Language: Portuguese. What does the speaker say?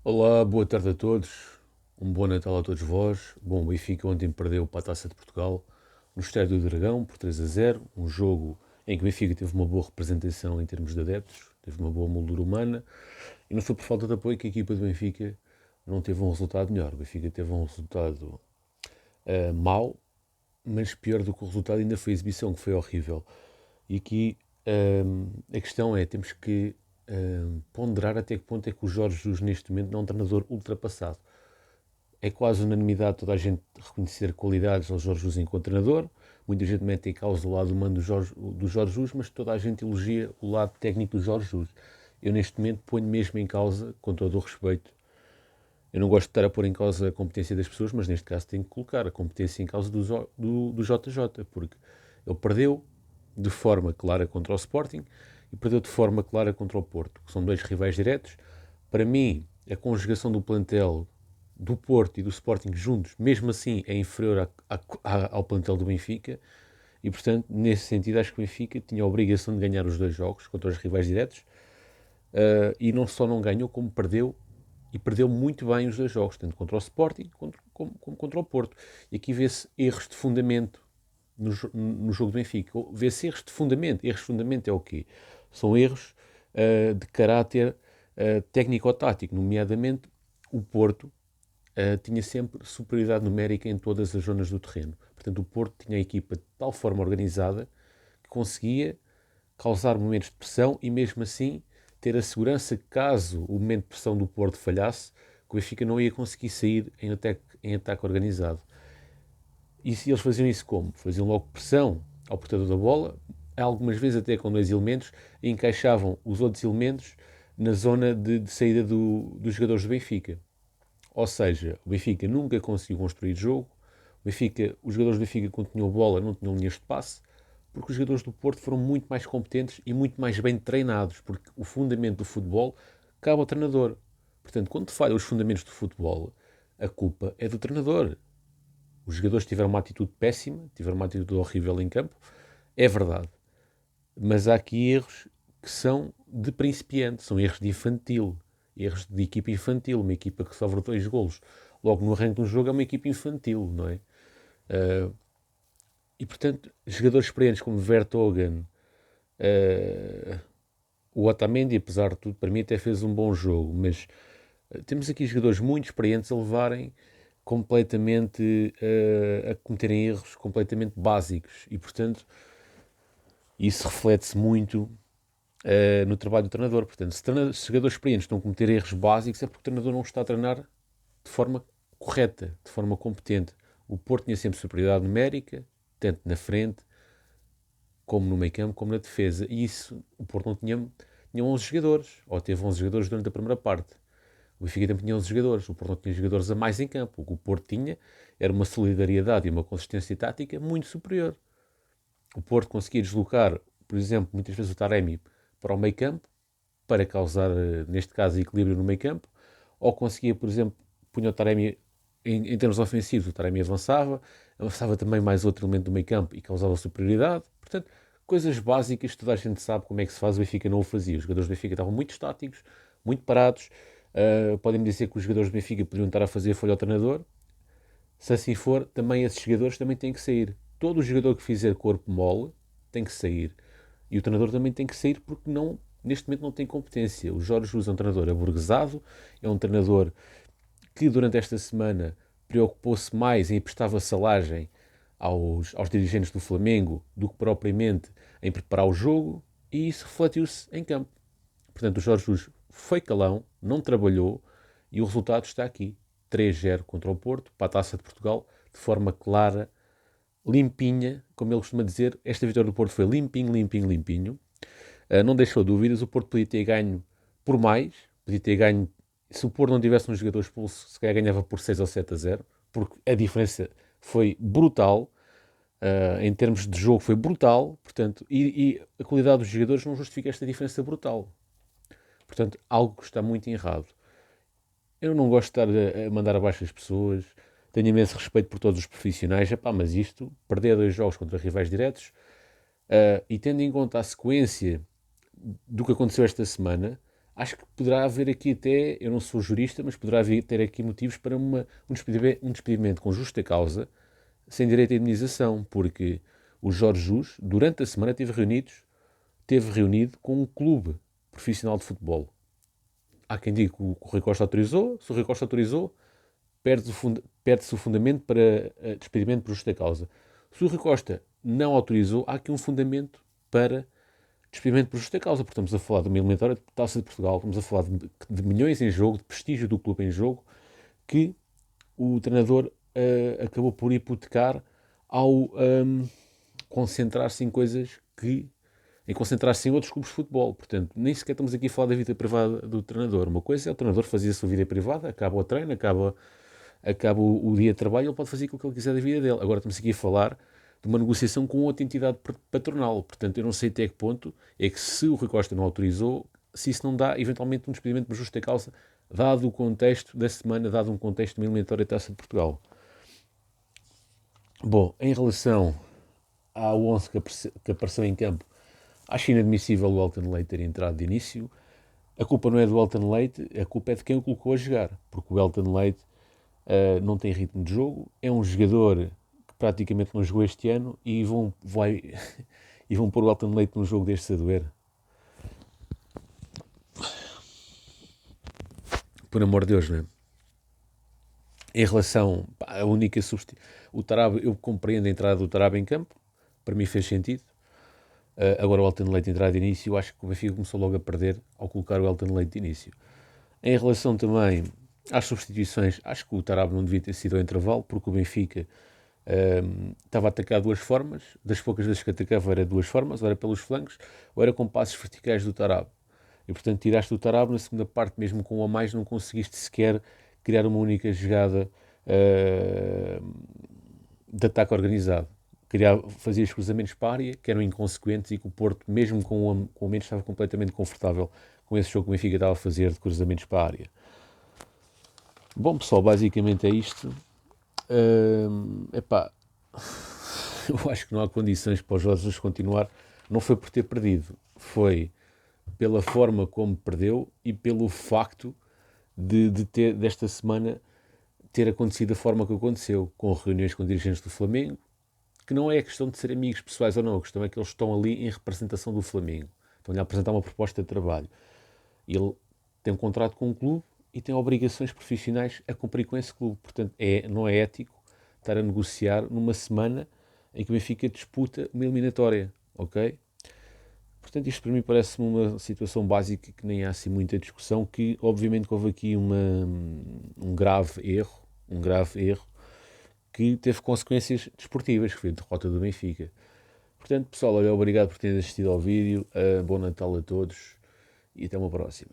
Olá, boa tarde a todos. Um bom Natal a todos vós. Bom, o Benfica ontem perdeu para a Taça de Portugal no Estádio do Dragão por 3-0. Um jogo em que o Benfica teve uma boa representação em termos de adeptos, teve uma boa moldura humana e não foi por falta de apoio que a equipa do Benfica não teve um resultado melhor. O Benfica teve um resultado mau, mas pior do que o resultado ainda foi a exibição, que foi horrível. E aqui a questão é, temos que ponderar até que ponto é que o Jorge Jesus neste momento não é um treinador ultrapassado. É quase unanimidade toda a gente reconhecer qualidades ao Jorge Jesus enquanto treinador. Muita gente mete em causa o lado humano do Jorge Jesus, mas toda a gente elogia o lado técnico do Jorge Jesus. Eu neste momento ponho mesmo em causa, com todo o respeito, eu não gosto de estar a pôr em causa a competência das pessoas, mas neste caso tenho que colocar a competência em causa do JJ, porque ele perdeu de forma clara contra o Sporting e perdeu de forma clara contra o Porto, que são dois rivais diretos. Para mim, a conjugação do plantel do Porto e do Sporting juntos, mesmo assim, é inferior ao plantel do Benfica. E, portanto, nesse sentido, acho que o Benfica tinha a obrigação de ganhar os dois jogos contra os rivais diretos. E não só não ganhou, como perdeu. E perdeu muito bem os dois jogos, tanto contra o Sporting como contra o Porto. E aqui vê-se erros de fundamento no jogo do Benfica. Vê-se erros de fundamento. Erros de fundamento é o quê? São erros de caráter técnico-tático, nomeadamente o Porto tinha sempre superioridade numérica em todas as zonas do terreno. Portanto, o Porto tinha a equipa de tal forma organizada que conseguia causar momentos de pressão e mesmo assim ter a segurança que caso o momento de pressão do Porto falhasse, que o Benfica não ia conseguir sair em ataque organizado. E se eles faziam isso como? Faziam logo pressão ao portador da bola, algumas vezes até com dois elementos, e encaixavam os outros elementos na zona de saída dos jogadores do Benfica. Ou seja, o Benfica nunca conseguiu construir jogo, os jogadores do Benfica, quando tinham bola, não tinham linhas de passe, porque os jogadores do Porto foram muito mais competentes e muito mais bem treinados, porque o fundamento do futebol cabe ao treinador. Portanto, quando falha os fundamentos do futebol, a culpa é do treinador. Os jogadores tiveram uma atitude péssima, tiveram uma atitude horrível em campo, é verdade. Mas há aqui erros que são de principiante, são erros de infantil, erros de equipa infantil, uma equipa que sofre dois golos logo no arranque do jogo é uma equipa infantil, não é? Uh, e portanto, jogadores experientes como Vertonghen, uh, o Otamendi, apesar de tudo, para mim até fez um bom jogo, mas temos aqui jogadores muito experientes a levarem completamente a cometerem erros completamente básicos e portanto isso reflete-se muito no trabalho do treinador. Portanto, se jogadores experientes estão a cometer erros básicos é porque o treinador não está a treinar de forma correta, de forma competente. O Porto tinha sempre superioridade numérica, tanto na frente, como no meio campo, como na defesa. E isso, o Porto não tinha 11 jogadores, ou teve 11 jogadores durante a primeira parte. O Benfica também tinha 11 jogadores, o Porto não tinha jogadores a mais em campo. O que o Porto tinha era uma solidariedade e uma consistência tática muito superior. O Porto conseguia deslocar, por exemplo, muitas vezes o Taremi para o meio campo, para causar, neste caso, equilíbrio no meio campo, ou conseguia, por exemplo, punha o Taremi em termos ofensivos, o Taremi avançava também mais outro elemento do meio campo e causava superioridade. Portanto, coisas básicas, toda a gente sabe como é que se faz, o Benfica não o fazia. Os jogadores do Benfica estavam muito estáticos, muito parados. Podem-me dizer que os jogadores do Benfica podiam estar a fazer folha ao treinador. Se assim for, também esses jogadores também têm que sair. Todo jogador que fizer corpo mole tem que sair. E o treinador também tem que sair porque neste momento não tem competência. O Jorge Jesus é um treinador aburguesado, é um treinador que durante esta semana preocupou-se mais em prestar vassalagem aos dirigentes do Flamengo do que propriamente em preparar o jogo e isso refletiu-se em campo. Portanto, o Jorge Jesus foi calão, não trabalhou e o resultado está aqui. 3-0 contra o Porto, para a Taça de Portugal, de forma clara, limpinha, como ele costuma dizer, esta vitória do Porto foi limpinho, limpinho, limpinho. Não deixou dúvidas, o Porto podia ter ganho por mais, podia ter ganho, se o Porto não tivesse um jogador expulso, se calhar ganhava por 6 ou 7-0, porque a diferença foi brutal, em termos de jogo foi brutal, portanto, e a qualidade dos jogadores não justifica esta diferença brutal. Portanto, algo está muito errado. Eu não gosto de estar a mandar abaixo as pessoas, tenho imenso respeito por todos os profissionais, epá, mas isto, perder dois jogos contra rivais diretos, e tendo em conta a sequência do que aconteceu esta semana, acho que poderá haver aqui até, eu não sou jurista, mas poderá ter aqui motivos para um despedimento com justa causa, sem direito à indemnização, porque o Jorge Jesus, durante a semana, esteve reunido com um clube profissional de futebol. Há quem diga que o Rui Costa autorizou, se o Rui Costa autorizou, perde-se o fundamento para despedimento por justa causa. Se o Rui Costa não autorizou, há aqui um fundamento para despedimento por justa causa, porque estamos a falar de uma eliminatória de Taça de Portugal, estamos a falar de milhões em jogo, de prestígio do clube em jogo, que o treinador acabou por hipotecar ao concentrar-se em coisas em concentrar-se em outros clubes de futebol. Portanto, nem sequer estamos aqui a falar da vida privada do treinador. Uma coisa é o treinador fazer a sua vida privada, acaba o treino, acaba o dia de trabalho, ele pode fazer aquilo que ele quiser da vida dele. Agora estamos aqui a falar de uma negociação com outra entidade patronal. Portanto, eu não sei até que ponto é que, se o Rui Costa não autorizou, se isso não dá eventualmente um despedimento por justa causa, dado o contexto da semana, dado um contexto de uma eliminatória da Taça de Portugal. Bom, em relação ao 11 que apareceu em campo, acho inadmissível o Elton Leite ter entrado de início. A culpa não é do Elton Leite, a culpa é de quem o colocou a jogar, porque o Elton Leite não tem ritmo de jogo, é um jogador que praticamente não jogou este ano e e vão pôr o Elton Leite num jogo deste a doer. Por amor de Deus, não é? Em relação à única substituição, o Tarab, eu compreendo a entrada do Tarab em campo, para mim fez sentido. Agora o Elton Leite entrar de início, eu acho que o Benfica começou logo a perder ao colocar o Elton Leite de início. Em relação também às substituições, acho que o Tarab não devia ter sido ao intervalo, porque o Benfica estava a atacar de duas formas, das poucas vezes que atacava era de duas formas, ou era pelos flancos, ou era com passos verticais do Tarab. E portanto tiraste o Tarab na segunda parte, mesmo com um a mais, não conseguiste sequer criar uma única jogada de ataque organizado. Fazias cruzamentos para a área, que eram inconsequentes, e que o Porto, mesmo com o menos, estava completamente confortável com esse jogo que o Benfica estava a fazer de cruzamentos para a área. Bom, pessoal, basicamente é isto. Epá, eu acho que não há condições para os Jorge continuar. Não foi por ter perdido, foi pela forma como perdeu e pelo facto de ter, desta semana, ter acontecido da forma que aconteceu, com reuniões com dirigentes do Flamengo, que não é a questão de ser amigos pessoais ou não, a questão é que eles estão ali em representação do Flamengo. Estão-lhe a apresentar uma proposta de trabalho. E ele tem um contrato com um clube e tem obrigações profissionais a cumprir com esse clube. Portanto, não é ético estar a negociar numa semana em que o Benfica disputa uma eliminatória, ok? Portanto, isto para mim parece-me uma situação básica que nem há assim muita discussão, que obviamente houve aqui um grave erro, que teve consequências desportivas, que foi a derrota do Benfica. Portanto, pessoal, olha, obrigado por terem assistido ao vídeo, bom Natal a todos e até uma próxima.